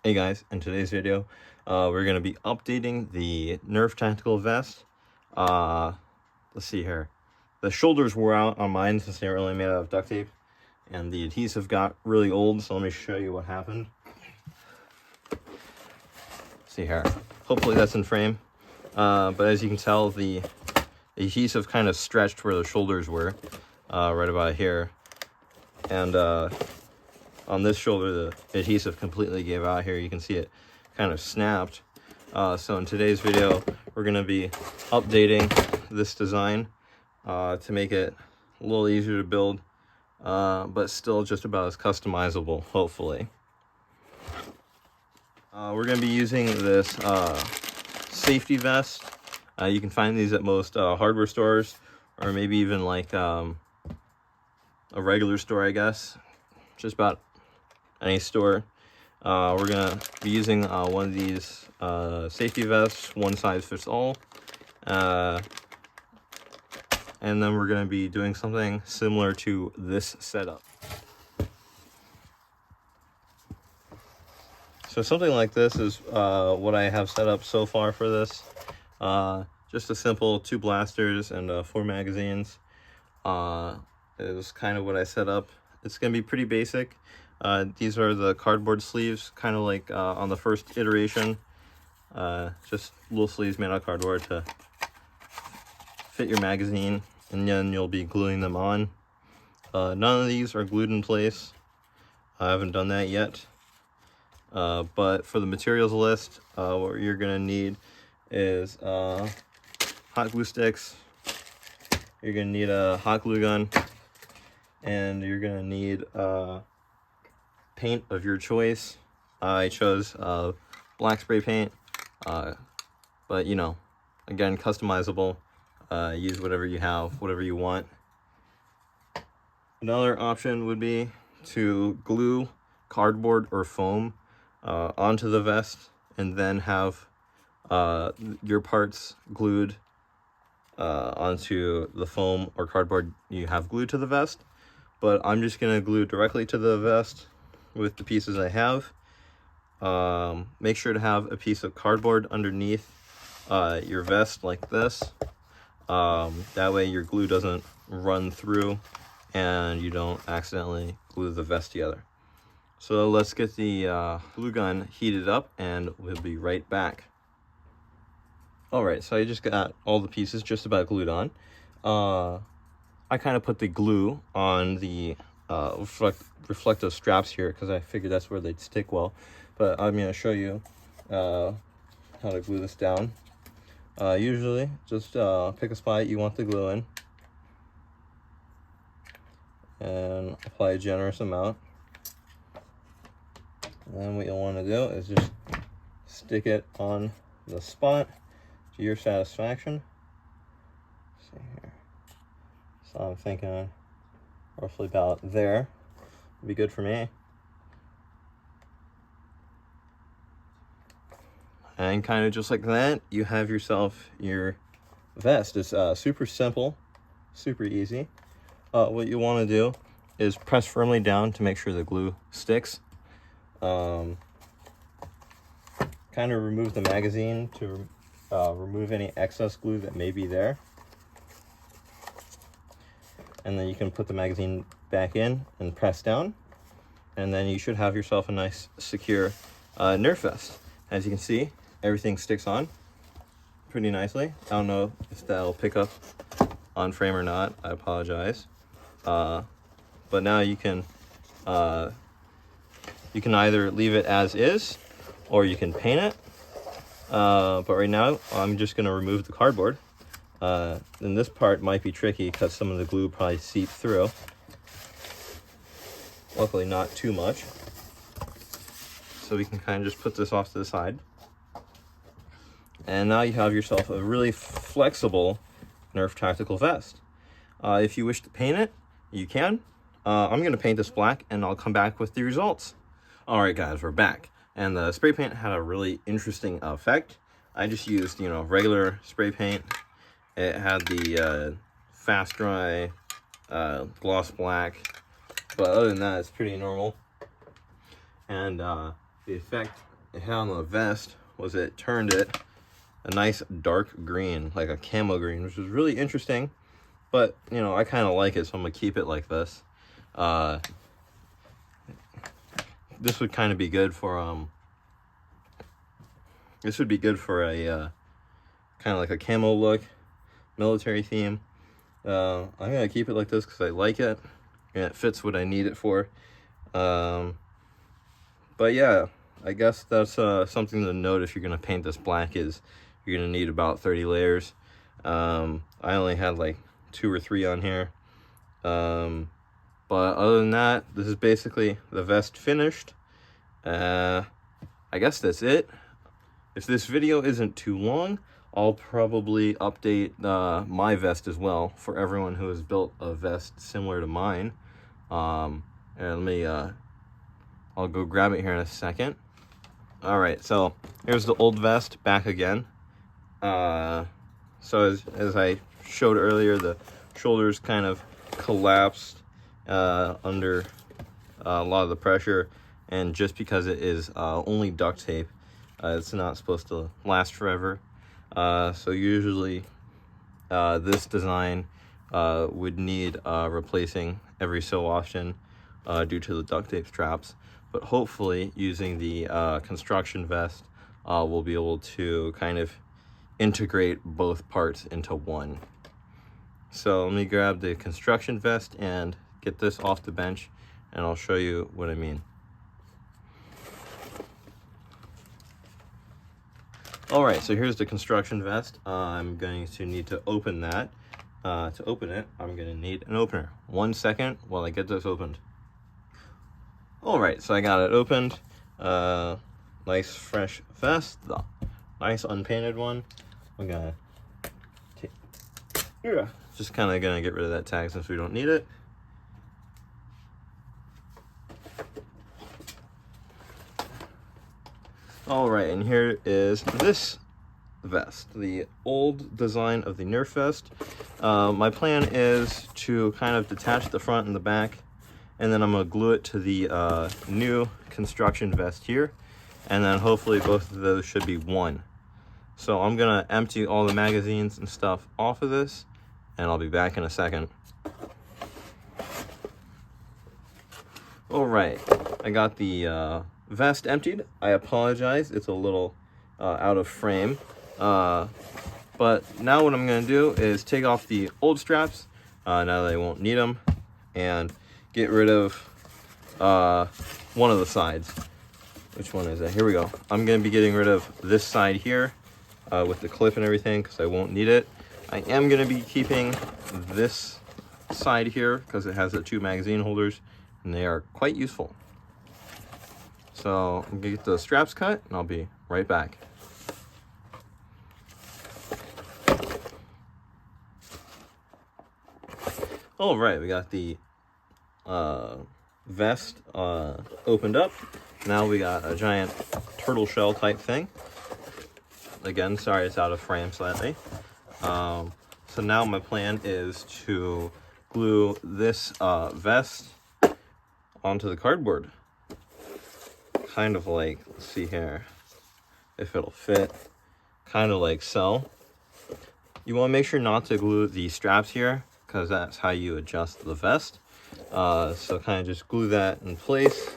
Hey guys, in today's video, we're going to be updating the Nerf tactical vest. Let's see here. The shoulders wore out on mine since they were only made out of duct tape, and the adhesive got really old, so let me show you what happened. See here. Hopefully that's in frame. But as you can tell, the adhesive kind of stretched where the shoulders were, right about here. And on this shoulder, the adhesive completely gave out here. You can see it kind of snapped. So in today's video, we're going to be updating this design to make it a little easier to build, but still just about as customizable, hopefully. We're going to be using this safety vest. You can find these at most hardware stores, or maybe even like a regular store, I guess. Just about any store. We're gonna be using one of these safety vests, one size fits all, and then we're gonna be doing something similar to this setup. So something like this is what I have set up so far for this. Just a simple 2 blasters and 4 magazines is kind of what I set up. It's gonna be pretty basic. These are the cardboard sleeves, kind of like on the first iteration. Just little sleeves made out of cardboard to fit your magazine, and then you'll be gluing them on. None of these are glued in place. I haven't done that yet. But for the materials list, what you're gonna need is hot glue sticks. You're gonna need a hot glue gun, and you're gonna need paint of your choice. I chose black spray paint, but you know, again, customizable. Use whatever you have, whatever you want. Another option would be to glue cardboard or foam onto the vest, and then have your parts glued onto the foam or cardboard you have glued to the vest. But I'm just gonna glue directly to the vest with the pieces I have. Make sure to have a piece of cardboard underneath your vest like this. That way your glue doesn't run through and you don't accidentally glue the vest together. So let's get the glue gun heated up and we'll be right back. Alright, so I just got all the pieces just about glued on. I kind of put the glue on the reflective straps here because I figured that's where they'd stick well. But I'm going to show you how to glue this down. Usually, just pick a spot you want the glue in and apply a generous amount. And then what you'll want to do is just stick it on the spot to your satisfaction. Let's see here. So I'm thinking roughly about there would be good for me. And kind of just like that, you have yourself your vest. It's super simple, super easy. What you want to do is press firmly down to make sure the glue sticks. Kind of remove the magazine to remove any excess glue that may be there. And then you can put the magazine back in and press down, and then you should have yourself a nice secure Nerf vest. As you can see, everything sticks on pretty nicely. I don't know if that'll pick up on frame or not, I apologize. But now you can either leave it as is or you can paint it. But right now I'm just going to remove the cardboard. And this part might be tricky because some of the glue probably seep through. Luckily not too much. So we can kind of just put this off to the side. And now you have yourself a really flexible Nerf tactical vest. If you wish to paint it, you can. I'm going to paint this black and I'll come back with the results. Alright guys, we're back. And the spray paint had a really interesting effect. I just used, regular spray paint. It had the fast dry gloss black, but other than that, it's pretty normal. And the effect they had on the vest was it turned it a nice dark green, like a camo green, which was really interesting. But, you know, I kind of like it, so I'm going to keep it like this. This would kind of be good for, this would be good for a, kind of like a camo look, military theme. I'm going to keep it like this because I like it, and it fits what I need it for. But yeah, I guess that's something to note if you're going to paint this black is you're going to need about 30 layers. I only had like 2 or 3 on here. But other than that, this is basically the vest finished. I guess that's it. If this video isn't too long, I'll probably update my vest as well for everyone who has built a vest similar to mine. And let me, I'll go grab it here in a second. All right, so here's the old vest back again. So as I showed earlier, the shoulders kind of collapsed under a lot of the pressure, and just because it is only duct tape, it's not supposed to last forever. So usually this design would need replacing every so often due to the duct tape straps, but hopefully using the construction vest we'll be able to kind of integrate both parts into one. So let me grab the construction vest and get this off the bench, and I'll show you what I mean. All right, so here's the construction vest. I'm going to need to open that. To open it, I'm going to need an opener. 1 second while I get this opened. All right, so I got it opened. Nice fresh vest, the nice unpainted one. I'm gonna take, just kind of gonna get rid of that tag since we don't need it. All right, and here is this vest, the old design of the Nerf vest. My plan is to kind of detach the front and the back, and then I'm gonna glue it to the new construction vest here, and then hopefully both of those should be one. So I'm gonna empty all the magazines and stuff off of this, and I'll be back in a second. All right, I got the vest emptied. I apologize, it's a little out of frame. But now what I'm gonna do is take off the old straps, now that I won't need them, and get rid of one of the sides. Which one is it? Here we go. I'm gonna be getting rid of this side here with the clip and everything because I won't need it. I am gonna be keeping this side here because it has the 2 magazine holders and they are quite useful. So I'm gonna get the straps cut and I'll be right back. All right, we got the vest opened up. Now we got a giant turtle shell type thing. Again, sorry it's out of frame slightly. So now my plan is to glue this vest onto the cardboard. Kind of like, let's see here if it'll fit, kind of like so. You want to make sure not to glue the straps here because that's how you adjust the vest. So kind of just glue that in place.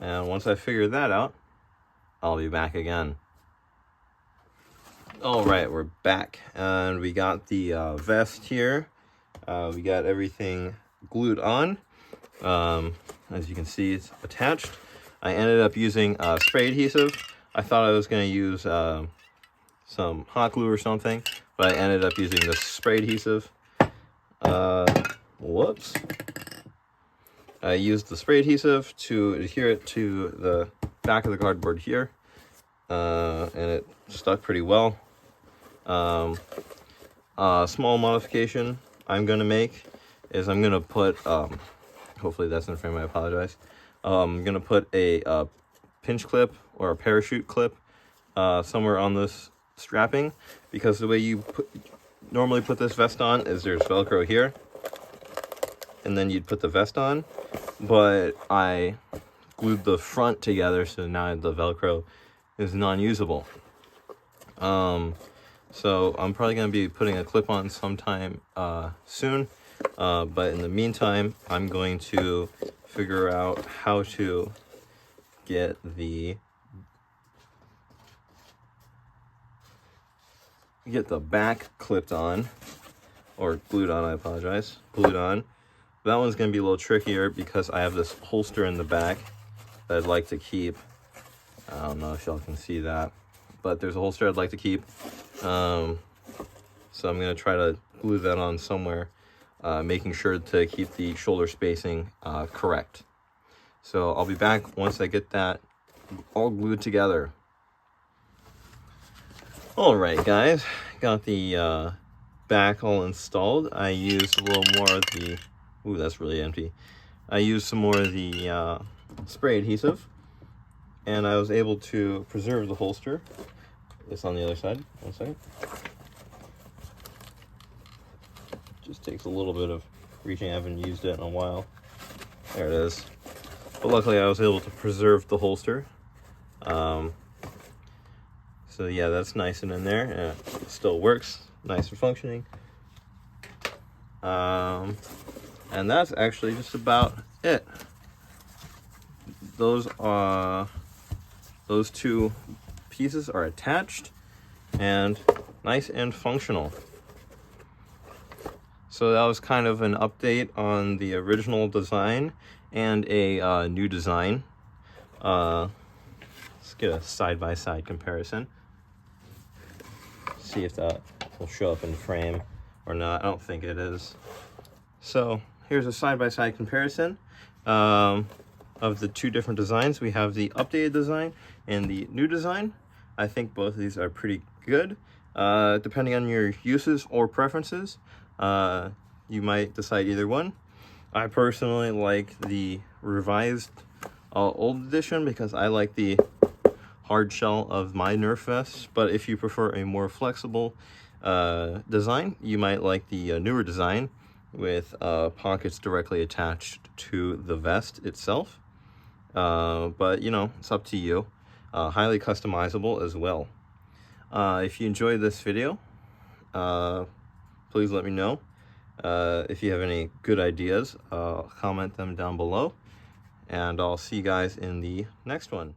And once I figure that out, I'll be back again. All right, we're back, and we got the vest here. We got everything glued on. As you can see, it's attached. I ended up using spray adhesive. I thought I was going to use some hot glue or something, but I ended up using this spray adhesive. Whoops. I used the spray adhesive to adhere it to the back of the cardboard here, and it stuck pretty well. A small modification I'm going to make is I'm going to put, hopefully that's in frame, I apologize. I'm going to put a pinch clip or a parachute clip somewhere on this strapping, because the way you normally put this vest on is there's Velcro here, and then you'd put the vest on. But I glued the front together, so now the Velcro is non-usable. So I'm probably going to be putting a clip on sometime soon, but in the meantime, I'm going to figure out how to get the back clipped on, or glued on, I apologize, glued on. That one's going to be a little trickier because I have this holster in the back that I'd like to keep. I don't know if y'all can see that, but there's a holster I'd like to keep. So I'm going to try to glue that on somewhere, making sure to keep the shoulder spacing correct. So I'll be back once I get that all glued together. Alright guys, got the back all installed. I used a little more of the, ooh, that's really empty. I used some more of the spray adhesive, and I was able to preserve the holster. It's on the other side. One second. Just takes a little bit of reaching. I haven't used it in a while. There it is. But luckily I was able to preserve the holster. So yeah, that's nice and in there, and it still works, nice and functioning. And that's actually just about it. Those two pieces are attached and nice and functional. So that was kind of an update on the original design and a new design. Let's get a side-by-side comparison. See if that will show up in frame or not. I don't think it is. So here's a side-by-side comparison of the two different designs. We have the updated design and the new design. I think both of these are pretty good. Depending on your uses or preferences, you might decide either one. I personally like the revised old edition because I like the hard shell of my Nerf vests, but if you prefer a more flexible design, you might like the newer design with pockets directly attached to the vest itself. But you know, it's up to you. Highly customizable as well. If you enjoyed this video, please let me know. If you have any good ideas, comment them down below, and I'll see you guys in the next one.